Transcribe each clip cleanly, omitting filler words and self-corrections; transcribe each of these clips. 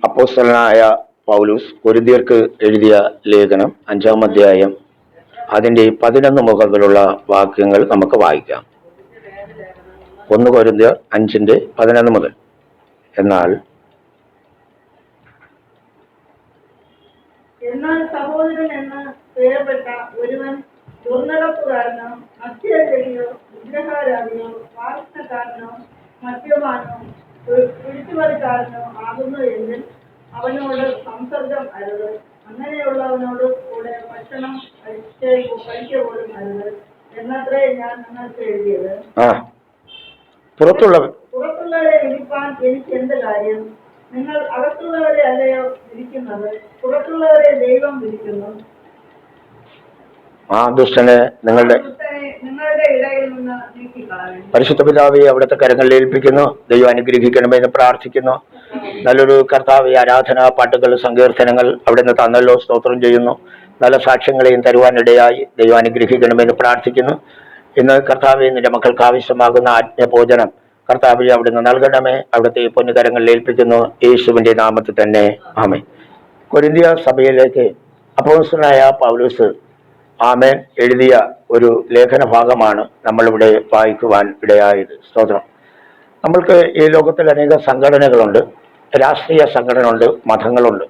അപ്പോസ്തലനായ പൗലൂസ് കൊരിന്ത്യർക്ക് എഴുതിയ ലേഖനം 5-ാം അധ്യായം അതിൻ്റെ 11 മുതലുള്ള വാക്യങ്ങൾ നമുക്ക് വായിക്കാം. 1 കൊരിന്ത്യർ 5:11 മുതൽ. എന്നാൽ സഹോദരൻ എന്ന് പേരപ്പെട്ട ഒരുവൻ ദുർനടപ്പുകാരനോ അത്യചരിയോ വിഗ്രഹാരാധിയോ വാസനക്കാരനോ മദ്യപാനോ പിടിച്ചുപറിക്കാരനോ ആകുന്നു എങ്കിൽ അവനോട് സംസർഗം അരുത്. അങ്ങനെയുള്ളവനോട് കൂടെ ഭക്ഷണം കഴിക്കുക പോലും അരുത് എന്നത്രേ ഞാൻ നിങ്ങൾക്ക് എഴുതിയത്. പുറത്തുള്ളവരെ വിളിപ്പാൻ എനിക്ക് എന്ത് കാര്യം? നിങ്ങൾ അകത്തുള്ളവരെ അല്ലയോ വിളിക്കുന്നത്? പുറത്തുള്ളവരെ ദൈവം വിളിക്കുന്നു. ദുഷ്ടനെ നിങ്ങളുടെ ഇടയിൽ നിന്ന് നീക്കിക്കളയും. പരിശുദ്ധ പിതാവെ അവിടുത്തെ കരങ്ങളിൽ ഏൽപ്പിക്കുന്നു. ദൈവം അനുഗ്രഹിക്കണമെന്ന് പ്രാർത്ഥിക്കുന്നു. നല്ലൊരു കർത്താവ് ആരാധന പാട്ടുകൾ സങ്കീർത്തനങ്ങൾ അവിടുന്ന് തന്നല്ലോ, സ്തോത്രം ചെയ്യുന്നു. നല്ല സാക്ഷ്യങ്ങളെയും തരുവാനിടയായി ദൈവം അനുഗ്രഹിക്കണമെന്ന് പ്രാർത്ഥിക്കുന്നു. ഇന്ന് കർത്താവെ നിന്റെ മക്കൾക്ക് ആവശ്യമാകുന്ന ആത്മഭോജനം കർത്താവെ അവിടുന്ന് നൽകണമേ. അവിടുത്തെ പൊന്നുകരങ്ങളിൽ ഏൽപ്പിക്കുന്നു, യേശുവിന്റെ നാമത്തിൽ തന്നെ ആമേൻ. കൊരിന്ത്യ സഭയിലേക്ക് അപ്പോസ്തലനായ പൗലോസ് ആമേൻ എഴുതിയ ഒരു ലേഖന ഭാഗമാണ് നമ്മളിവിടെ വായിക്കുവാൻ ഇടയായത്. സ്തോത്രം. നമ്മൾക്ക് ഈ ലോകത്തിൽ അനേക സംഘടനകളുണ്ട്. രാഷ്ട്രീയ സംഘടന ഉണ്ട്, മതങ്ങളുണ്ട്.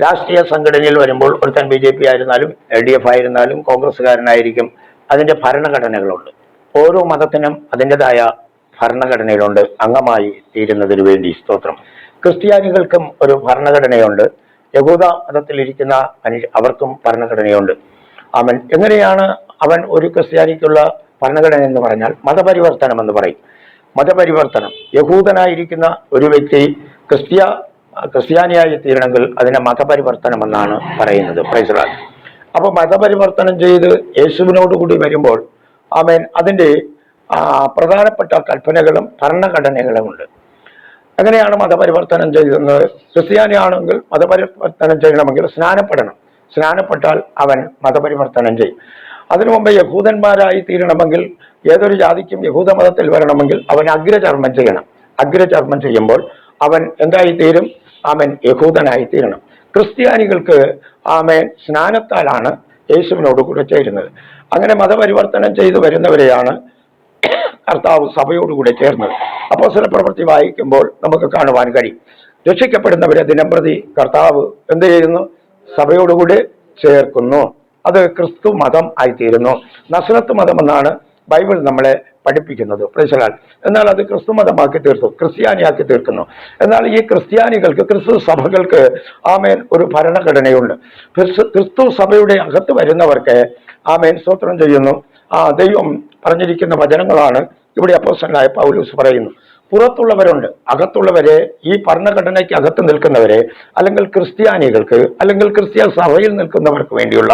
രാഷ്ട്രീയ സംഘടനയിൽ വരുമ്പോൾ ഒരുത്തൻ BJP ആയിരുന്നാലും LDF ആയിരുന്നാലും കോൺഗ്രസ്സുകാരനായിരിക്കും. അതിൻ്റെ ഭരണഘടനകളുണ്ട്. ഓരോ മതത്തിനും അതിൻ്റെതായ ഭരണഘടനയിലുണ്ട് അംഗമായി തീരുന്നതിന് വേണ്ടി. സ്തോത്രം. ക്രിസ്ത്യാനികൾക്കും ഒരു ഭരണഘടനയുണ്ട്. യഹൂദ മതത്തിലിരിക്കുന്ന അവർക്കും ഭരണഘടനയുണ്ട്. അവൻ എങ്ങനെയാണ് അവൻ ഒരു ക്രിസ്ത്യാനിക്കുള്ള ഭരണഘടന എന്ന് പറഞ്ഞാൽ മതപരിവർത്തനം എന്ന് പറയും. മതപരിവർത്തനം, യഹൂദനായിരിക്കുന്ന ഒരു വ്യക്തി ക്രിസ്ത്യാനിയായി തീരണമെങ്കിൽ അതിനെ മതപരിവർത്തനം എന്നാണ് പറയുന്നത്. Praise the Lord. അപ്പോൾ മതപരിവർത്തനം ചെയ്ത് യേശുവിനോട് കൂടി വരുമ്പോൾ ആമേൻ അതിൻ്റെ പ്രധാനപ്പെട്ട കൽപ്പനകളും ഭരണഘടനകളുമുണ്ട്. എങ്ങനെയാണ് മതപരിവർത്തനം ചെയ്യുന്നത്? ക്രിസ്ത്യാനിയാണെങ്കിൽ മതപരിവർത്തനം ചെയ്യണമെങ്കിൽ സ്നാനപ്പെടണം. സ്നാനപ്പെട്ടാൽ അവൻ മതപരിവർത്തനം ചെയ്യും. അതിനു മുമ്പ് യഹൂദന്മാരായി തീരണമെങ്കിൽ, ഏതൊരു ജാതിക്കും യഹൂദ മതത്തിൽ വരണമെങ്കിൽ അവൻ അഗ്രചർമ്മം ചെയ്യണം. അഗ്രചർമ്മം ചെയ്യുമ്പോൾ അവൻ എന്തായി തീരും? അവൻ യഹൂദനായി തീരണം. ക്രിസ്ത്യാനികൾക്ക് ആമേൻ സ്നാനത്താലാണ് യേശുവിനോട് കൂടെ ചേരുന്നത്. അങ്ങനെ മതപരിവർത്തനം ചെയ്തു വരുന്നവരെയാണ് കർത്താവ് സഭയോടുകൂടെ ചേർന്നത്. അപ്പോസ്തല പ്രവൃത്തി വായിക്കുമ്പോൾ നമുക്ക് കാണുവാൻ കഴിയും. രക്ഷിക്കപ്പെടുന്നവരെ ദിനംപ്രതി കർത്താവ് എന്ത് ചെയ്യുന്നു? സഭയോടുകൂടി ചേർക്കുന്നു. അത് ക്രിസ്തു മതം ആയിത്തീരുന്നു. നസ്രത്ത് മതം എന്നാണ് ബൈബിൾ നമ്മളെ പഠിപ്പിക്കുന്നത്. Price the Lord. എന്നാൽ അത് ക്രിസ്തു മതമാക്കി തീർത്തു, ക്രിസ്ത്യാനിയാക്കി തീർക്കുന്നു. എന്നാൽ ഈ ക്രിസ്ത്യാനികൾക്ക്, ക്രിസ്തു സഭകൾക്ക് ആമേൻ ഒരു ഭരണഘടനയുണ്ട്. ക്രിസ്തു സഭയുടെ അകത്ത് വരുന്നവർക്ക് ആമേൻ സ്തോത്രം ചെയ്യുന്നു. ദൈവം പറഞ്ഞിരിക്കുന്ന വചനങ്ങളാണ് ഇവിടെ അപ്പോസ്തലനായ പൗലോസ് പറയുന്നു. പുറത്തുള്ളവരുണ്ട്, അകത്തുള്ളവരെ, ഈ ഭരണഘടനയ്ക്ക് അകത്ത് നിൽക്കുന്നവരെ, അല്ലെങ്കിൽ ക്രിസ്ത്യാനികൾക്ക്, അല്ലെങ്കിൽ ക്രിസ്ത്യ സഭയിൽ നിൽക്കുന്നവർക്ക് വേണ്ടിയുള്ള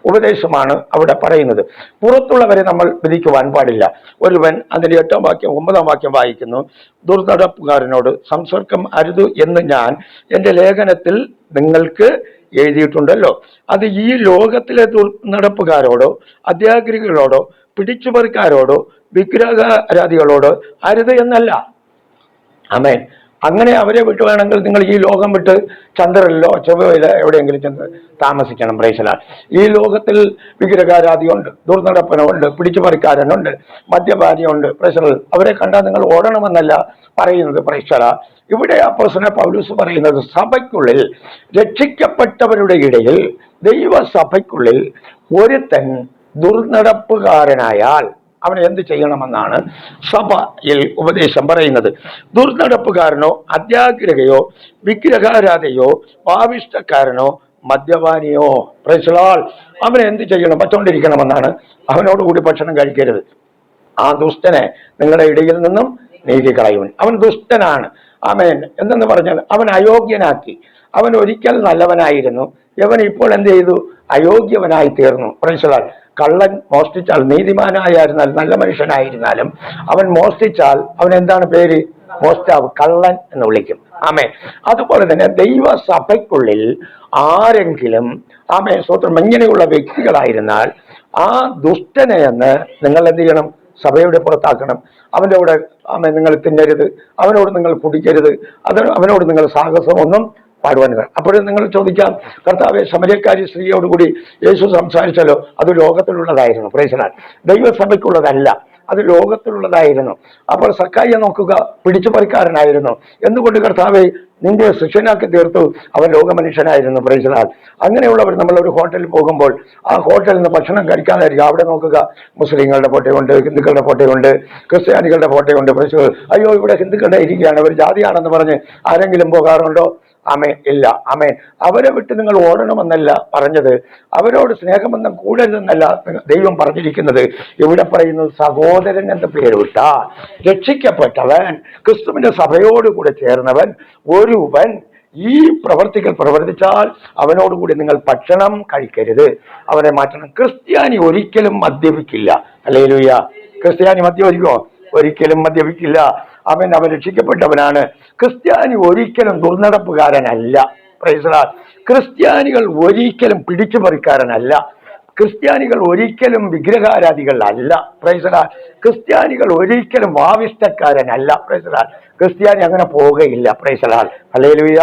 ഉപദേശമാണ് അവിടെ പറയുന്നത്. പുറത്തുള്ളവരെ നമ്മൾ വിധിക്കുവാൻ പാടില്ല. ഒരുവൻ അതിൻ്റെ 8-ാം വാക്യം 9-ാം വാക്യം വായിക്കുന്നു. ദുർനടപ്പുകാരനോട് സംസർഗം അരുത് എന്ന് ഞാൻ എൻ്റെ ലേഖനത്തിൽ നിങ്ങൾക്ക് എഴുതിയിട്ടുണ്ടല്ലോ. അത് ഈ ലോകത്തിലെ ദുർനടപ്പുകാരോടോ അത്യാഗ്രഹികളോടോ പിടിച്ചുപറിക്കാരോടോ വിഗ്രഹാരാധികളോട് അരുത് എന്നല്ല. ആമേൻ. അങ്ങനെ അവരെ വിട്ടു വേണമെങ്കിൽ നിങ്ങൾ ഈ ലോകം വിട്ട് ചന്ദ്രനിലോ ചൊവ്വയിലോ എവിടെയെങ്കിലും ചെന്ന് താമസിക്കണം. Praise the Lord. ഈ ലോകത്തിൽ വിഗ്രഹാരാധിയുണ്ട്, ദുർനടപ്പനുണ്ട്, പിടിച്ചുപറിക്കാരനുണ്ട്, മദ്യപാനിയുണ്ട്. Praise the Lord. അവരെ കണ്ടാൽ നിങ്ങൾ ഓടണമെന്നല്ല പറയുന്നത്. Praise the Lord. ഇവിടെ അപ്പോസ്തലനായ പൗലോസ് പറയുന്നത് സഭയ്ക്കുള്ളിൽ, രക്ഷിക്കപ്പെട്ടവരുടെ ഇടയിൽ, ദൈവസഭയ്ക്കുള്ളിൽ ഒരുത്തൻ ദുർനടപ്പുകാരനായാൽ അവൻ എന്ത് ചെയ്യണമെന്നാണ് സഭയിൽ ഉപദേശം പറയുന്നത്. ദുർനടപ്പുകാരനോ അത്യാഗ്രഹയോ വിഗ്രഹാരാധയോ പാവിഷ്ടക്കാരനോ മദ്യപാനിയോ, പ്രൈസ് ദി ലോർഡ്, അവൻ എന്ത് ചെയ്യണം? പറ്റുകൊണ്ടിരിക്കണമെന്നാണ്. അവനോടുകൂടി ഭക്ഷണം കഴിക്കരുത്. ആ ദുഷ്ടനെ നിങ്ങളുടെ ഇടയിൽ നിന്നും നീക്കിക്കളയുവൻ. അവൻ ദുഷ്ടനാണ്. ആമേൻ. എന്തെന്ന് പറഞ്ഞാൽ അവൻ അയോഗ്യനാക്കി. അവൻ ഒരിക്കൽ നല്ലവനായിരുന്നു, ഇവൻ ഇപ്പോൾ എന്ത് ചെയ്തു? അയോഗ്യവനായി തീർന്നു. Price the Lord. കള്ളൻ മോഷ്ടിച്ചാൽ, നീതിമാനായിരുന്നാൽ, നല്ല മനുഷ്യനായിരുന്നാലും അവൻ മോഷ്ടിച്ചാൽ അവൻ എന്താണ് പേര്? മോഷ്ടാവ്, കള്ളൻ എന്ന് വിളിക്കും. ആമേൻ. അതുപോലെ തന്നെ ദൈവസഭയ്ക്കുള്ളിൽ ആരെങ്കിലും ആമേൻ സ്തോത്രം ഇങ്ങനെയുള്ള വ്യക്തികളായിരുന്നാൽ ആ ദുഷ്ടനെ എന്ന് നിങ്ങൾ എന്ത് ചെയ്യണം? സഭയുടെ പുറത്താക്കണം. അവൻ്റെ കൂടെ നിങ്ങൾ തിന്നരുത്, അവനോട് നിങ്ങൾ കുടിക്കരുത്, അവനോട് നിങ്ങൾ സാഹസം ഒന്നും പാടുവാൻ. അപ്പോഴും നിങ്ങൾ ചോദിക്കാം, കർത്താവെ, ശമര്യക്കാരി സ്ത്രീയോടുകൂടി യേശു സംസാരിച്ചല്ലോ, അത് ലോകത്തിലുള്ളതായിരുന്നു. Praise the Lord. ദൈവസഭയ്ക്കുള്ളതല്ല, അത് ലോകത്തിലുള്ളതായിരുന്നു. അപ്പോൾ സക്കായിയെ നോക്കുക, പിടിച്ചുപറിക്കാരനായിരുന്നു. എന്തുകൊണ്ട് കർത്താവെ നിന്റെ ശിഷ്യനാക്കി തീർത്തു? അവൻ ലോകമനുഷ്യനായിരുന്നു. Price the Lord. അങ്ങനെയുള്ളവർ നമ്മളൊരു ഹോട്ടലിൽ പോകുമ്പോൾ ആ ഹോട്ടലിൽ നിന്ന് ഭക്ഷണം കഴിക്കാതായിരിക്കും. അവിടെ നോക്കുക, മുസ്ലിങ്ങളുടെ ഫോട്ടോയുണ്ട്, ഹിന്ദുക്കളുടെ ഫോട്ടോയുണ്ട്, ക്രിസ്ത്യാനികളുടെ ഫോട്ടോയുണ്ട്. Price the Lord. അയ്യോ, ഇവിടെ ഹിന്ദുക്കളുടെ ഇരിക്കുകയാണ്, ഒരു ജാതിയാണെന്ന് പറഞ്ഞ് ആരെങ്കിലും പോകാറുണ്ടോ? ആമേൻ, ഇല്ല. ആമേൻ. അവരെ വിട്ട് നിങ്ങൾ ഓടണമെന്നല്ല പറഞ്ഞത്, അവരോട് സ്നേഹബന്ധം കൂടരുതെന്നല്ല ദൈവം പറഞ്ഞിരിക്കുന്നത്. ഇവിടെ പറയുന്നത് സഹോദരൻ എന്ന പേര് വിട്ടാൽ രക്ഷിക്കപ്പെട്ടവൻ, ക്രിസ്തുവിന്റെ സഭയോടുകൂടെ ചേർന്നവൻ ഒരുവൻ ഈ പ്രവർത്തികൾ പ്രവർത്തിച്ചാൽ അവനോടുകൂടി നിങ്ങൾ ഭക്ഷണം കഴിക്കരുത്, അവനെ മാറ്റണം. ക്രിസ്ത്യാനി ഒരിക്കലും മദ്യപിക്കില്ല. ഹല്ലേലൂയ. ക്രിസ്ത്യാനി മദ്യപിക്കുമോ? ഒരിക്കലും മദ്യപിക്കില്ല. അവൻ രക്ഷിക്കപ്പെട്ടവനാണ്. ക്രിസ്ത്യാനി ഒരിക്കലും ദുർനടപ്പുകാരനല്ല. Price the Lord. ക്രിസ്ത്യാനികൾ ഒരിക്കലും പിടിച്ചുപറിക്കാരനല്ല. ക്രിസ്ത്യാനികൾ ഒരിക്കലും വിഗ്രഹാരാധികളല്ല. Price the Lord. ക്രിസ്ത്യാനികൾ ഒരിക്കലും വാവിഷ്ടക്കാരനല്ല. Price the Lord. ക്രിസ്ത്യാനി അങ്ങനെ പോവുകയില്ല. Price the Lord. Hallelujah,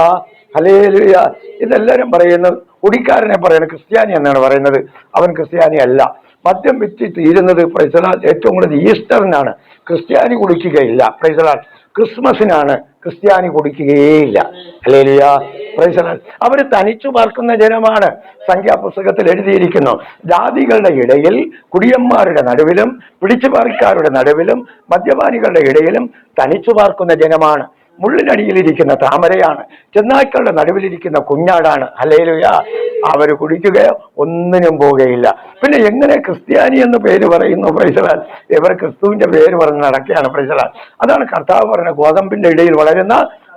hallelujah. ഇതെല്ലാവരും പറയുന്നത്, കുടിക്കാരനെ പറയുന്നത് ക്രിസ്ത്യാനി എന്നാണ് പറയുന്നത്. അവൻ ക്രിസ്ത്യാനി അല്ല. മദ്യം വിറ്റ് തീരുന്നത് പ്രൈസ് ദി ലോർഡ് ഏറ്റവും കൂടുതൽ ഈസ്റ്ററിനാണ്. ക്രിസ്ത്യാനി കുടിക്കുകയില്ല. Praise the Lord. ക്രിസ്മസിനാണ് ക്രിസ്ത്യാനി കുടിക്കുകയില്ല. Hallelujah, praise the Lord. അവർ തനിച്ചു പാർക്കുന്ന ജനമാണ്. സംഖ്യാപുസ്തകത്തിൽ എഴുതിയിരിക്കുന്നു, ജാതികളുടെ ഇടയിൽ, കുടിയന്മാരുടെ നടുവിലും, പിടിച്ചുപാറിക്കാരുടെ നടുവിലും, മദ്യപാനികളുടെ ഇടയിലും തനിച്ചു പാർക്കുന്ന ജനമാണ്. മുള്ളിനടിയിലിരിക്കുന്ന താമരയാണ്, ചെന്നായ്ക്കളുടെ നടുവിലിരിക്കുന്ന കുഞ്ഞാടാണ്. ഹല്ലേലൂയ. അവർ കുടിക്കുകയോ ഒന്നിനും പോകുകയില്ല. പിന്നെ എങ്ങനെ ക്രിസ്ത്യാനി എന്ന് പേര് പറയുന്നു? Price the Lord. ഇവർ ക്രിസ്തുവിന്റെ പേര് പറഞ്ഞ് നടക്കുകയാണ്. Price the Lord. അതാണ് കർത്താവ് പറഞ്ഞ ഗോതമ്പിന്റെ ഇടയിൽ വളരുന്ന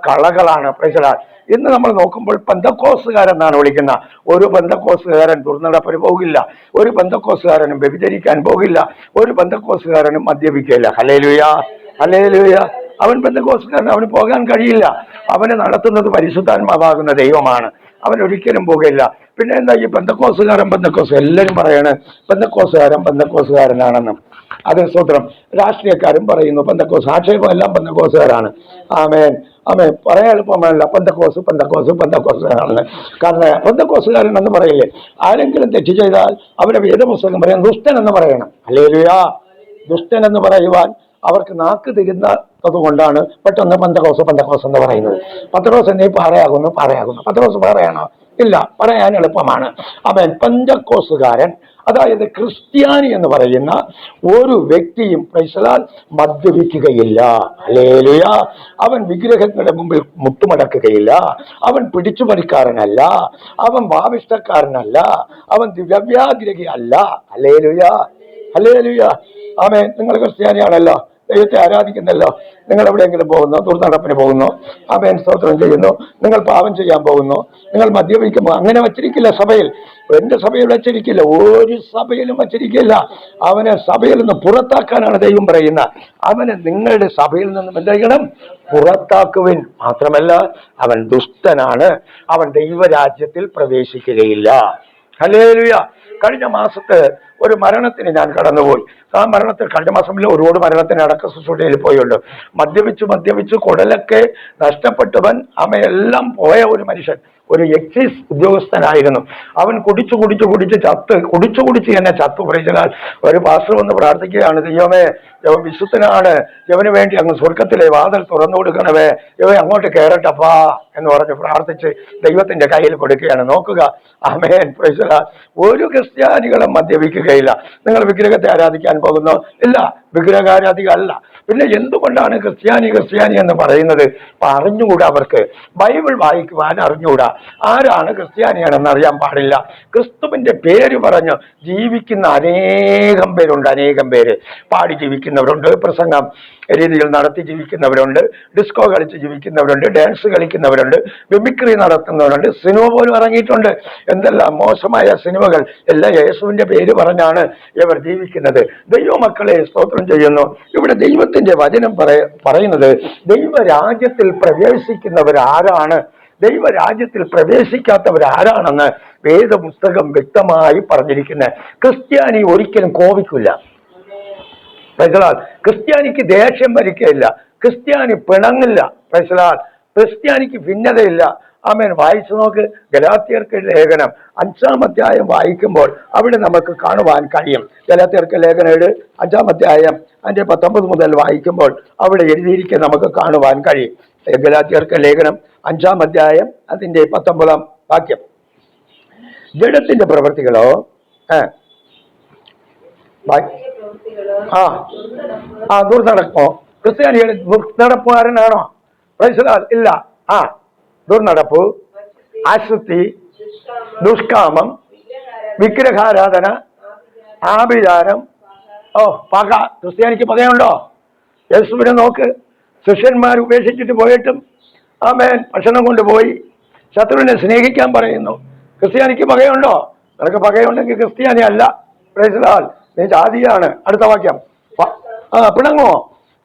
കളകളാണ്. Price the Lord. ഇന്ന് നമ്മൾ നോക്കുമ്പോൾ പെന്തക്കോസ്തുകാരെന്നാണ് വിളിക്കുന്ന. ഒരു പെന്തക്കോസ്തുകാരൻ ദുർനടപ്പിന് പോകില്ല, ഒരു പെന്തക്കോസ്തുകാരനും വ്യഭിചരിക്കാൻ പോകില്ല, ഒരു പെന്തക്കോസ്തുകാരനും മദ്യപിക്കില്ല. Hallelujah, hallelujah. അവൻ പെന്തക്കോസ്തുകാരൻ, അവന് പോകാൻ കഴിയില്ല. അവനെ നടത്തുന്നത് പരിശുദ്ധാത്മാവാകുന്ന ദൈവമാണ്. അവൻ ഒരിക്കലും പോകുകയില്ല. പിന്നെ എന്താ ഈ പെന്തക്കോസ്തുകാരൻ എല്ലാവരും പറയാണ് പെന്തക്കോസ്തുകാരനാണെന്ന്. അതേ സ്തോത്രം. രാഷ്ട്രീയക്കാരും പറയുന്നു ആക്ഷേപം എല്ലാം പെന്തക്കോസ്തുകാരാണ്. ആമേൻ, ആമേൻ. പറയാൻ എളുപ്പമല്ല പെന്തക്കോസ്തുകാരാണെന്ന്. കാരണം പെന്തക്കോസ്തുകാരൻ എന്ന് പറയില്ലേ, ആരെങ്കിലും തെറ്റ് ചെയ്താൽ അവരെ വേദപുസ്തകം പറയാൻ ദുഷ്ടൻ എന്ന് പറയണം. ഹല്ലേലൂയ. ദുഷ്ടൻ എന്ന് പറയുവാൻ അവർക്ക് നാക്ക് തിരുന്നത് കൊണ്ടാണ് പെട്ടെന്ന് പെന്തക്കോസ് എന്ന് പറയുന്നത്. പത്രോസ് എന്നീ പാറയാകുന്നു. പത്രോസ് പാറയാണോ? ഇല്ല, പറയാൻ എളുപ്പമാണ്. അവൻ പെന്തക്കോസ്തുകാരൻ, അതായത് ക്രിസ്ത്യാനി എന്ന് പറയുന്ന ഒരു വ്യക്തിയും പ്രൈസ് ദി ലോർഡ് മദ്യപിക്കുകയില്ല. ഹല്ലേലൂയ. അവൻ വിഗ്രഹങ്ങളുടെ മുമ്പിൽ മുട്ടുമടക്കുകയില്ല. അവൻ പിടിച്ചുപറിക്കാരനല്ല, അവൻ വാവിഷ്ടക്കാരനല്ല, അവൻ ദിവ്യാഗ്രഹി അല്ല. Hallelujah, hallelujah. ആമേൻ. നിങ്ങൾ ക്രിസ്ത്യാനിയാണല്ലോ, ദൈവത്തെ ആരാധിക്കുന്നല്ലോ. നിങ്ങൾ എവിടെയെങ്കിലും പോകുന്നു, ദുർനടപ്പിന് പോകുന്നു, ആമേൻ, സ്തോത്രം ചെയ്യുന്നു, നിങ്ങൾ പാപം ചെയ്യാൻ പോകുന്നു, നിങ്ങൾ മദ്യപിക്കുമ്പോൾ, അങ്ങനെ വച്ചിരിക്കില്ല സഭയിൽ. എന്റെ സഭയിൽ വച്ചിരിക്കില്ല, ഒരു സഭയിലും വച്ചിരിക്കില്ല. അവനെ സഭയിൽ നിന്ന് പുറത്താക്കാനാണ് ദൈവം പറയുന്നത്. അവനെ നിങ്ങളുടെ സഭയിൽ നിന്നും എന്തെങ്കിലും പുറത്താക്കുവിൻ. മാത്രമല്ല അവൻ ദുഷ്ടനാണ്, അവൻ ദൈവരാജ്യത്തിൽ പ്രവേശിക്കുകയില്ല. ഹല്ലേലൂയ. കഴിഞ്ഞ മാസത്ത് ഒരു മരണത്തിന് ഞാൻ കടന്നുപോയി. ആ മരണത്തിൽ കഴിഞ്ഞ മാസമില്ല, ഒരുപാട് മരണത്തിന് അടക്ക ശുശ്രൂഷയിൽ പോയുണ്ട്. മദ്യപിച്ച് കുടലൊക്കെ നഷ്ടപ്പെട്ടവൻ, അമ്മയെല്ലാം പോയ ഒരു മനുഷ്യൻ, ഒരു എക്സൈസ് ഉദ്യോഗസ്ഥനായിരുന്നു. അവൻ കുടിച്ച് എന്നെ ചത്തു. പ്രൈസലാൽ. ഒരു പാസ്റ്റർ വന്ന് പ്രാർത്ഥിക്കുകയാണ്, ദൈവമേ, ഇവൻ വിശുദ്ധനാണ്, ഇവന് വേണ്ടി അങ്ങ് സ്വർഗത്തിലെ വാതിൽ തുറന്നു കൊടുക്കണമേ, ഇവൻ അങ്ങോട്ട് കയറട്ടപ്പാ എന്ന് പറഞ്ഞ് പ്രാർത്ഥിച്ച് ദൈവത്തിന്റെ കയ്യിൽ കൊടുക്കുകയാണ്. നോക്കുക, ആമേൻ, പ്രൈസലാൽ. ഒരു ക്രിസ്ത്യാനികളും മദ്യപിക്കുകയില്ല. നിങ്ങൾ വിഗ്രഹത്തെ ആരാധിക്കാൻ പോകുന്നു? ഇല്ല, വിഗ്രഹാരാധിക അല്ല. പിന്നെ എന്തുകൊണ്ടാണ് ക്രിസ്ത്യാനി എന്ന് പറയുന്നത്? അറിഞ്ഞുകൂടാ. അവർക്ക് ബൈബിൾ വായിക്കുവാൻ അറിഞ്ഞുകൂടാ. ആരാണ് ക്രിസ്ത്യാനിയാണെന്ന് അറിയാൻ പാടില്ല. ക്രിസ്തുവിന്റെ പേര് പറഞ്ഞ് ജീവിക്കുന്ന അനേകം പേര് പാടി ജീവിക്കുന്നവരുണ്ട്, പ്രസംഗം രീതിയിൽ നടത്തി ജീവിക്കുന്നവരുണ്ട്, ഡിസ്കോ കളിച്ച് ജീവിക്കുന്നവരുണ്ട്, ഡാൻസ് കളിക്കുന്നവരുണ്ട്, മിമിക്രി നടത്തുന്നവരുണ്ട്, സിനിമ പോലും ഇറങ്ങിയിട്ടുണ്ട്. എന്തെല്ലാം മോശമായ സിനിമകൾ. എല്ലാം യേശുവിന്റെ പേര് പറഞ്ഞാണ് ഇവർ ജീവിക്കുന്നത്. ദൈവമക്കളെ സ്തോത്രം ചെയ്യുന്നു. ഇവിടെ ദൈവത്തിന്റെ വചനം പറയുന്നത് ദൈവരാജ്യത്തിൽ പ്രവേശിക്കുന്നവരാരാണ്, ദൈവരാജ്യത്തിൽ പ്രവേശിക്കാത്തവരാരാണെന്ന് വേദപുസ്തകം വ്യക്തമായി പറഞ്ഞിരിക്കുന്നത്. ക്രിസ്ത്യാനി ഒരിക്കലും കോപിക്കില്ല. പ്രൈസലാൽ. ക്രിസ്ത്യാനിക്ക് ദേഷ്യം വരികയില്ല, ക്രിസ്ത്യാനി പിണങ്ങില്ല. പ്രൈസലാൽ. ക്രിസ്ത്യാനിക്ക് ഭിന്നതയില്ല. ആമേൻ. വായിച്ചു നോക്ക് ഗലാത്യർക്ക് ലേഖനം 5-ാം അധ്യായം വായിക്കുമ്പോൾ അവിടെ നമുക്ക് കാണുവാൻ കഴിയും. ഗലാത്യർക്ക് ലേഖനം 5-ാം അധ്യായം അതിന്റെ 19 മുതൽ വായിക്കുമ്പോൾ അവിടെ എഴുതിയിരിക്കുക നമുക്ക് കാണുവാൻ കഴിയും. ഗലാത്യർക്ക് ലേഖനം 5-ാം അധ്യായം അതിന്റെ 19-ാം വാക്യം. ജഡത്തിന്റെ പ്രവൃത്തികളോ ദുർനടപ്പോ? ക്രിസ്ത്യാനികൾ ദുർനടപ്പുകാരനാണോ? പ്രൈസലാൽ. ഇല്ല. ദുർനടപ്പ്, അശുദ്ധി, ദുഷ്കാമം, വിഗ്രഹാരാധന, ആഭിചാരം, പക. ക്രിസ്ത്യാനിക്ക് പകയുണ്ടോ? യേശുവിനെ നോക്ക്. ശിഷ്യന്മാർ ഉപേക്ഷിച്ചിട്ട് പോയിട്ടും ആമേൻ ഭക്ഷണം കൊണ്ടുപോയി ശത്രുവിനെ സ്നേഹിക്കാൻ പറയുന്നു. ക്രിസ്ത്യാനിക്ക് പകയുണ്ടോ? നിനക്ക് പകയുണ്ടെങ്കിൽ ക്രിസ്ത്യാനി അല്ല. പ്രൈസലാൽ. നീ ജാതിയാണ്. അടുത്ത വാക്യം. പിണങ്ങുമോ?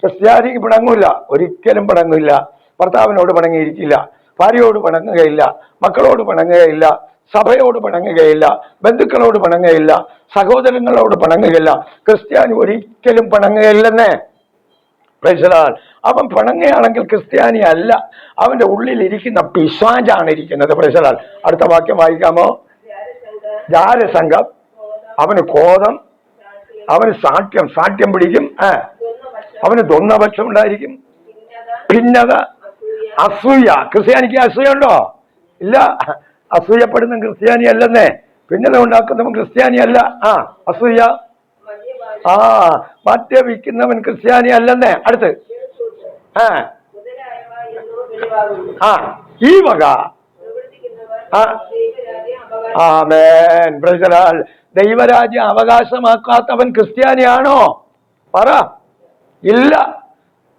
ക്രിസ്ത്യാനിക്ക് പിണങ്ങൂല, ഒരിക്കലും പിണങ്ങില്ല. ഭർത്താവിനോട് പിണങ്ങിയിരിക്കില്ല, ഭാര്യയോട് പിണങ്ങുകയില്ല, മക്കളോട് പിണങ്ങുകയില്ല, സഭയോട് പിണങ്ങുകയില്ല, ബന്ധുക്കളോട് പിണങ്ങുകയില്ല, സഹോദരങ്ങളോട് പിണങ്ങുകയില്ല. ക്രിസ്ത്യാനി ഒരിക്കലും പിണങ്ങുകയില്ലെന്നേ. പ്രൈസലാൽ. അവൻ പിണങ്ങുകയാണെങ്കിൽ ക്രിസ്ത്യാനി അല്ല, അവന്റെ ഉള്ളിൽ ഇരിക്കുന്ന പിശാചാണ് ഇരിക്കുന്നത്. പ്രൈസലാൽ. അടുത്ത വാക്യം വായിക്കാമോ? ജാരസംഘം, അവന് ക്രോധം, അവന് സാഠ്യം പിടിക്കും, അവന് ദ്വന്ദ്വപക്ഷം ഉണ്ടായിരിക്കും, ഭിന്നത, അസൂയ. ക്രിസ്ത്യാനിക്ക് അസൂയുണ്ടോ? ഇല്ല. അസൂയപ്പെടുന്ന ക്രിസ്ത്യാനി അല്ലെന്നേ. ഭിന്നത ഉണ്ടാക്കുന്നവൻ ക്രിസ്ത്യാനി അല്ല. അസൂയ, മദ്യപിക്കുന്നവൻ ക്രിസ്ത്യാനി അല്ലെന്നേ. അടുത്ത് ഈ വക ആമേൻ. പ്രൈസലാൽ. ദൈവരാജ്യം അവകാശമാക്കാത്തവൻ ക്രിസ്ത്യാനിയാണോ? പറ. ഇല്ല.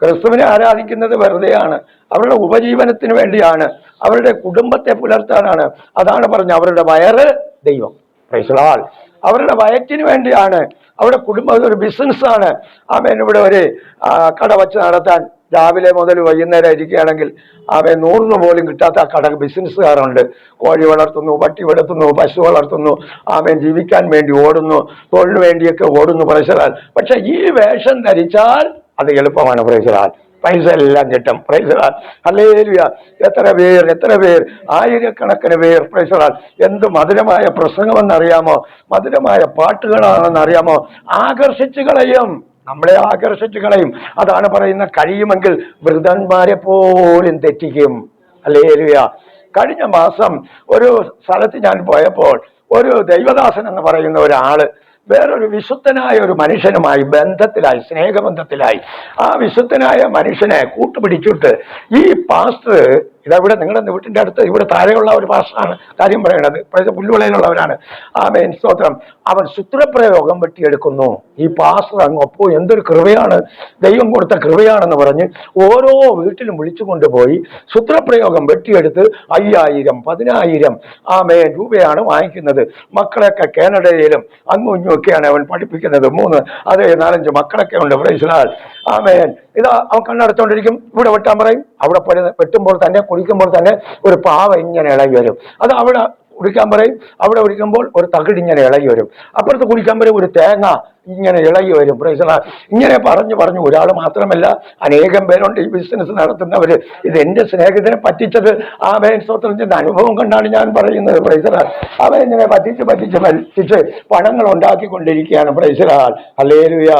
ക്രിസ്തുവിനെ ആരാധിക്കുന്നത് വെറുതെയാണ്. അവരുടെ ഉപജീവനത്തിന് വേണ്ടിയാണ്, അവരുടെ കുടുംബത്തെ പുലർത്താനാണ്. അതാണ് പറഞ്ഞത്, അവരുടെ വയറ് ദൈവം. പ്രൈസലാൽ. അവരുടെ വയറ്റിന് വേണ്ടിയാണ്, അവരുടെ കുടുംബം ഒരു ബിസിനസ്സാണ്. ആമേൻ. ഇവിടെ ഒരു കട വച്ച് നടത്താൻ രാവിലെ മുതൽ വൈകുന്നേരം ഇരിക്കുകയാണെങ്കിൽ അവൻ 100 പോലും കിട്ടാത്ത ആ കട ബിസിനസ്സുകാരുണ്ട്. കോഴി വളർത്തുന്നു, പട്ടി വളർത്തുന്നു, പശു വളർത്തുന്നു. ആമേൻ. ജീവിക്കാൻ വേണ്ടി ഓടുന്നു, തൊഴിലിന് വേണ്ടിയൊക്കെ ഓടുന്നു. പ്രൈസലാൽ. പക്ഷെ ഈ വേഷം ധരിച്ചാൽ അത് എളുപ്പമാണ്. പ്രൈസലാൽ. പൈസ എല്ലാം കിട്ടും. പ്രൈസലാൽ. ഹല്ലേലൂയ. എത്ര പേർ, ആയിരക്കണക്കിന് പേർ. പ്രൈസലാൽ. എന്ത് മധുരമായ പ്രസംഗമെന്നറിയാമോ? മധുരമായ പാട്ടുകളാണെന്നറിയാമോ? ആകർഷിച്ചു കളയും, നമ്മളെ ആകർഷിച്ചു കളയും. അതാണ് പറയുന്ന, കഴിയുമെങ്കിൽ വൃദ്ധന്മാരെ പോലും തെറ്റിക്കും. ഹല്ലേലൂയ. കഴിഞ്ഞ മാസം ഒരു സ്ഥലത്ത് ഞാൻ പോയപ്പോൾ ഒരു ദൈവദാസൻ എന്ന് പറയുന്ന ഒരാള് വേറൊരു വിശുദ്ധനായ ഒരു മനുഷ്യനുമായി ബന്ധത്തിലായി, സ്നേഹബന്ധത്തിലായി. ആ വിശുദ്ധനായ മനുഷ്യനെ കൂട്ടുപിടിച്ചിട്ട് ഈ പാസ്റ്റർ, ഇതവിടെ നിങ്ങളുടെ വീട്ടിന്റെ അടുത്ത് ഇവിടെ താഴെയുള്ള ഒരു പാസ്റ്ററാണ് കാര്യം പറയണത്, പുല്ലുവിളയിലുള്ളവരാണ്. ആമേൻ. സ്തോത്രം. അവൻ സൂത്രപ്രയോഗം വെട്ടിയെടുക്കുന്നു. ഈ പാസ്റ്റർ അങ്ങ് ഒപ്പോ എന്തൊരു കൃപയാണ്, ദൈവം കൊടുത്ത കൃപയാണെന്ന് പറഞ്ഞ് ഓരോ വീട്ടിലും വിളിച്ചു കൊണ്ടുപോയി സൂത്രപ്രയോഗം വെട്ടിയെടുത്ത് 5000, 10000 ആമേൻ രൂപയാണ് വാങ്ങിക്കുന്നത്. മക്കളൊക്കെ കാനഡയിലും അങ്ങും ഇങ്ങും ഒക്കെയാണ് അവൻ പഠിപ്പിക്കുന്നത്. 4-5 മക്കളൊക്കെ ഉണ്ട്. പ്രൈസലാൽ. ആമേൻ. ഇതാ അവൻ കണ്ണടച്ചോണ്ടിരിക്കും, ഇവിടെ വെട്ടാൻ പറയും. അവിടെ വെട്ടുമ്പോൾ തന്നെ, കുടിക്കുമ്പോൾ തന്നെ ഒരു പാവ ഇങ്ങനെ ഇളകി വരും. അത് അവിടെ കുടിക്കാൻ പറയും, അവിടെ ഒഴിക്കുമ്പോൾ ഒരു തകിടിങ്ങനെ ഇളകി വരും. അപ്പുറത്ത് കുടിക്കാൻ പറയും, ഒരു തേങ്ങ ഇങ്ങനെ ഇളകി വരും. പ്രൈസലാൽ. ഇങ്ങനെ പറഞ്ഞു ഒരാൾ മാത്രമല്ല, അനേകം പേരുണ്ട് ഈ ബിസിനസ് നടത്തുന്നവര്. ഇത് എന്റെ സ്നേഹിതനെ പറ്റിച്ചത് ആമേൻ. സ്തോത്രത്തിന്റെ അനുഭവം കണ്ടാണ് ഞാൻ പറയുന്നത്. പ്രൈസലാൽ. അവൻ ഇങ്ങനെ പറ്റിച്ച് പണങ്ങൾ ഉണ്ടാക്കിക്കൊണ്ടിരിക്കുകയാണ്. പ്രൈസലാൽ. ഹല്ലേലൂയ.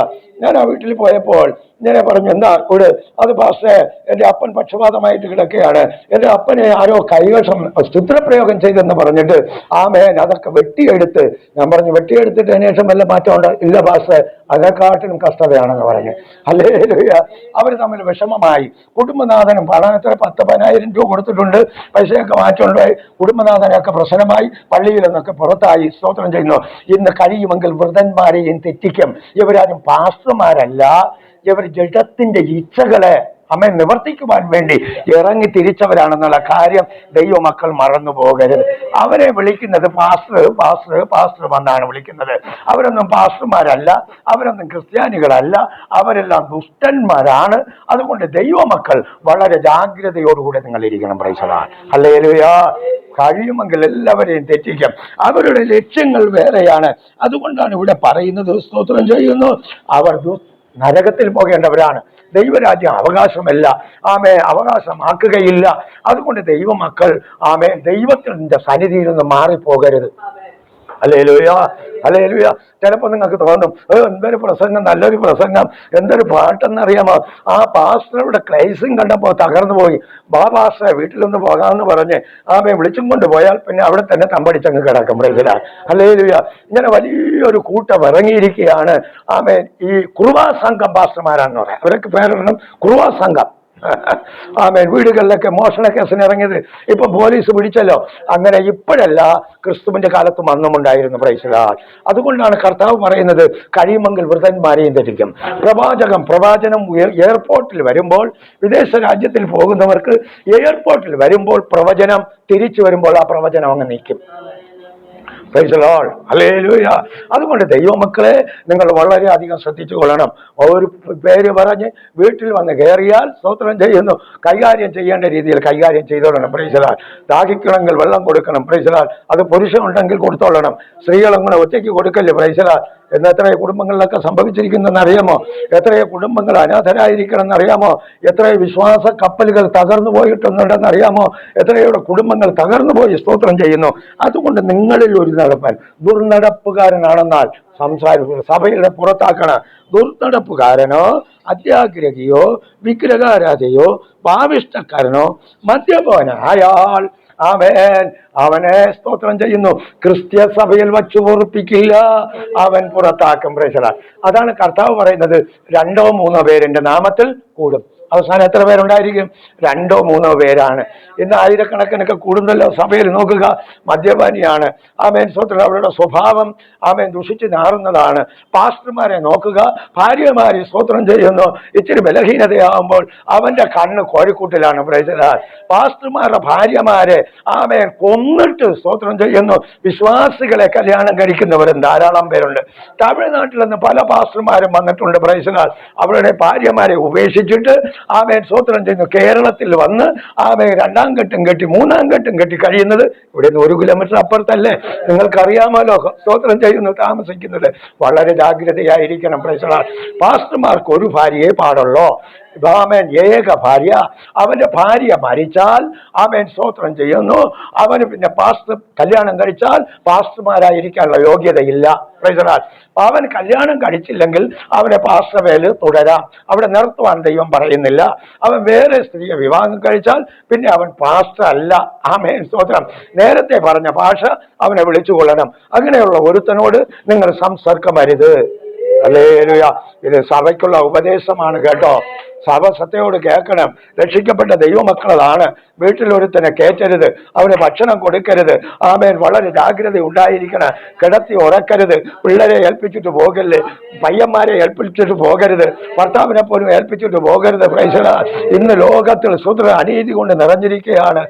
ഞാൻ ആ വീട്ടിൽ പോയപ്പോൾ ഇങ്ങനെ പറഞ്ഞു, എന്താ ഇവിടെ? അത് പാസ്റ്റേ, എൻ്റെ അപ്പൻ പക്ഷപാതമായിട്ട് കിടക്കുകയാണ്, എൻ്റെ അപ്പനെ ആരോ കൈവശം സൂത്രപ്രയോഗം ചെയ്തെന്ന് പറഞ്ഞിട്ട് ആമേൻ അതൊക്കെ വെട്ടിയെടുത്ത്. ഞാൻ പറഞ്ഞു, വെട്ടിയെടുത്തിട്ട് അതിനുശേഷം വല്ല മാറ്റം ഉണ്ടോ? ഇല്ല പാസ്റ്റേ, അതിനെക്കാട്ടിലും കഷ്ടതയാണെന്ന് പറഞ്ഞു. ഹല്ലേലൂയ. അവർ തമ്മിൽ വിഷമമായി. കുടുംബനാഥനും പണം എത്ര 10-10000 രൂപ കൊടുത്തിട്ടുണ്ട്, പൈസയൊക്കെ മാറ്റമുണ്ടായി. കുടുംബനാഥനൊക്കെ പ്രശ്നമായി, പള്ളിയിൽ നിന്നൊക്കെ പുറത്തായി. സ്തോത്രം ചെയ്യുന്നു. ഇന്ന് കഴിയുമെങ്കിൽ വൃദ്ധന്മാരെയും തെറ്റിക്കും. ഇവരാരും പാസ്റ്റർമാരല്ല, ഇവർ ജഡത്തിന്റെ ഇച്ഛകളെ നിവർത്തിക്കുവാൻ വേണ്ടി ഇറങ്ങി തിരിച്ചവരാണെന്നുള്ള കാര്യം ദൈവമക്കൾ മറന്നു പോകരുത്. അവരെ വിളിക്കുന്നത് പാസ്റ്റർ എന്നാണ് വിളിക്കുന്നത്. അവരൊന്നും പാസ്റ്റർമാരല്ല, അവരൊന്നും ക്രിസ്ത്യാനികളല്ല, അവരെല്ലാം ദുഷ്ടന്മാരാണ്. അതുകൊണ്ട് ദൈവമക്കൾ വളരെ ജാഗ്രതയോടുകൂടെ നിങ്ങൾ ഇരിക്കണം. പ്രൈസലാൽ. ഹല്ലേലൂയ. കഴിയുമെങ്കിൽ എല്ലാവരെയും തെറ്റിക്കാം. അവരുടെ ലക്ഷ്യങ്ങൾ വേറെയാണ്. അതുകൊണ്ടാണ് ഇവിടെ പറയുന്നത്, സ്തോത്രം ചെയ്യുന്നു, അവർ നരകത്തിൽ പോകേണ്ടവരാണ്. ദൈവരാജ്യം അവകാശമല്ല, അവകാശമാക്കുകയില്ല. അതുകൊണ്ട് ദൈവമക്കൾ ദൈവത്തിന്റെ സന്നിധിയിൽ നിന്ന് മാറിപ്പോകരുത്. Hallelujah, hallelujah. ചിലപ്പോൾ നിങ്ങൾക്ക് തോന്നും, എന്തൊരു പ്രസംഗം, നല്ലൊരു പ്രസംഗം, എന്തൊരു പാട്ടെന്നറിയാമോ, ആ പാസ്റ്ററുടെ ക്ലേശം കണ്ടപ്പോൾ തകർന്നു പോയി. പാസ്റ്ററെ വീട്ടിലൊന്ന് പോകാമെന്ന് പറഞ്ഞ് വിളിച്ചും കൊണ്ട് പോയാൽ പിന്നെ അവിടെ തന്നെ തമ്പടിച്ചങ്ങ് കിടക്കും. ഹല്ലേലൂയ. ഇങ്ങനെ വലിയൊരു കൂട്ടം ഇറങ്ങിയിരിക്കുകയാണ്. ഈ കുറുവാ സംഘം പാസ്റ്റർമാരാണെന്ന് പറയാം. അവരൊക്കെ പേരിടണം കുറുവാ സംഘം. വീടുകളിലൊക്കെ മോഷണ കേസിന് ഇറങ്ങിയത് ഇപ്പൊ പോലീസ് പിടിച്ചല്ലോ. അങ്ങനെ ഇപ്പോഴല്ല, ക്രിസ്തുവിന്റെ കാലത്തും അന്നും ഉണ്ടായിരുന്നു. Praise God. അതുകൊണ്ടാണ് കർത്താവ് പറയുന്നത്, കഴിയുമെങ്കിൽ വൃതന്മാരെയും ധരിക്കും. പ്രവാചനം എയർപോർട്ടിൽ വരുമ്പോൾ, വിദേശ രാജ്യത്തിൽ പോകുന്നവർക്ക് എയർപോർട്ടിൽ വരുമ്പോൾ പ്രവചനം തിരിച്ചു വരുമ്പോൾ ആ പ്രവചനം അങ്ങ് നീക്കും. Price the Lord, hallelujah. അതുകൊണ്ട് ദൈവമക്കളെ, നിങ്ങൾ വളരെയധികം ശ്രദ്ധിച്ചു കൊള്ളണം. ഒരു പേര് പറഞ്ഞ് വീട്ടിൽ വന്ന് കയറിയാൽ സ്തോത്രം ചെയ്യുന്നു, കൈകാര്യം ചെയ്യേണ്ട രീതിയിൽ കൈകാര്യം ചെയ്തോളണം. Praise the Lord. ദാഹിക്കണമെങ്കിൽ വെള്ളം കൊടുക്കണം. Praise the Lord. അത് പുരുഷനുണ്ടെങ്കിൽ കൊടുത്തോളണം. സ്ത്രീകളങ്ങനെ ഒറ്റയ്ക്ക് കൊടുക്കല്ലേ. Praise the Lord. എന്ന് എത്രയോ കുടുംബങ്ങളിലൊക്കെ സംഭവിച്ചിരിക്കുന്നെന്ന് അറിയാമോ? എത്രയോ കുടുംബങ്ങൾ അനാഥരായിരിക്കണമെന്ന് അറിയാമോ? എത്രയോ വിശ്വാസ കപ്പലുകൾ തകർന്നു പോയിട്ടുണ്ടെന്ന് അറിയാമോ? എത്രയോ കുടുംബങ്ങൾ തകർന്നു പോയി. സ്തോത്രം ചെയ്യുന്നു. അതുകൊണ്ട് നിങ്ങളിൽ ഒരു നടപ്പൻ ദുർനടപ്പുകാരനാണെന്നാൽ സംസാരിക്കുക, സഭയുടെ പുറത്താക്കണം. ദുർനടപ്പുകാരനോ അത്യാഗ്രഹിയോ വിഗ്രഹാരാധയോ പാവിഷ്ടക്കാരനോ മദ്യപാനോ ആയാൽ അവനെ സ്തോത്രം ചെയ്യുന്നു, ക്രിസ്ത്യ സഭയിൽ വച്ചു പൊറുപ്പിക്കില്ല, അവൻ പുറത്താക്കും. പ്രേക്ഷകർ, അതാണ് കർത്താവ് പറയുന്നത്. 2 or 3 പേര് എൻ്റെ നാമത്തിൽ കൂടും. അവസാനം എത്ര പേരുണ്ടായിരിക്കും? 2 or 3 പേരാണ്. ഇന്ന് ആയിരക്കണക്കിനൊക്കെ കൂടുന്നല്ലോ സഭയിൽ. നോക്കുക, മദ്യപാനിയാണ്. സ്തോത്രം. അവരുടെ സ്വഭാവം ദുഷിച്ച് നാറുന്നതാണ്. പാസ്റ്റർമാരെ നോക്കുക, ഭാര്യമാരെ സ്തോത്രം ചെയ്യുന്നു. ഇച്ചിരി ബലഹീനതയാകുമ്പോൾ അവന്റെ കണ്ണ് കോഴിക്കൂട്ടിലാണ്. പാസ്റ്റർമാരുടെ ഭാര്യമാരെ കൊന്നിട്ട് സ്തോത്രം ചെയ്യുന്നു വിശ്വാസികളെ കല്യാണം കഴിക്കുന്നവരും ധാരാളം പേരുണ്ട്. തമിഴ്നാട്ടിൽ നിന്ന് പല പാസ്റ്റർമാരും വന്നിട്ടുണ്ട്. അവരുടെ ഭാര്യമാരെ ഉപേക്ഷിച്ചിട്ട് സ്തോത്രം ചെയ്യുന്നു കേരളത്തിൽ വന്ന് 2ാം ഘട്ടം കെട്ടി 3ാം ഘട്ടം കെട്ടി കഴിയുന്നത്. ഇവിടെ നിന്ന് 1 കിലോമീറ്റർ അപ്പുറത്തല്ലേ, നിങ്ങൾക്കറിയാമല്ലോ. സ്തോത്രം ചെയ്യുന്നു താമസിക്കുന്നത്. വളരെ ജാഗ്രതയായിരിക്കണം. പാസ്റ്റർമാർക്ക് ഒരു ഭാര്യയെ പാടുള്ളൂ. ഏക ഭാര്യ. അവന്റെ ഭാര്യ മരിച്ചാൽ സ്തോത്രം ചെയ്യുന്നു, അവന് പിന്നെ പാസ്റ്റർ കല്യാണം കഴിച്ചാൽ പാസ്റ്റർമാരായിരിക്കാനുള്ള യോഗ്യതയില്ല. അവൻ കല്യാണം കഴിച്ചില്ലെങ്കിൽ അവനെ പാസ്റ്റർ വേല തുടരാം, അവിടെ നിർത്തുവാൻ ദൈവം പറയുന്നില്ല. അവൻ വേറെ സ്ത്രീയെ വിവാഹം കഴിച്ചാൽ പിന്നെ അവൻ പാസ്റ്റർ അല്ല. സ്തോത്രം. നേരത്തെ പറഞ്ഞ ഭാഷ അവനെ വിളിച്ചുകൊള്ളണം. അങ്ങനെയുള്ള ഒരുത്തനോട് നിങ്ങൾ സംസർഗമരുത്. ഹല്ലേലൂയ. ഇത് സഭയ്ക്കുള്ള ഉപദേശമാണ് കേട്ടോ. സഭ സത്യയോട് കേൾക്കണം. രക്ഷിക്കപ്പെട്ട ദൈവമക്കളാണ്. വീട്ടിലൊരുത്തനെ കയറ്റരുത്, അവന് ഭക്ഷണം കൊടുക്കരുത്. വളരെ ജാഗ്രത ഉണ്ടായിരിക്കണം. കിടത്തി ഉറക്കരുത്. പിള്ളേരെ ഏൽപ്പിച്ചിട്ട് പോകരുത്, പയ്യന്മാരെ ഏൽപ്പിച്ചിട്ട് പോകരുത്, ഭർത്താവിനെ പോലും ഏൽപ്പിച്ചിട്ട് പോകരുത്. Price the Lord. ഇന്ന് ലോകത്തിൽ അനീതി കൊണ്ട് നിറഞ്ഞിരിക്കുകയാണ്.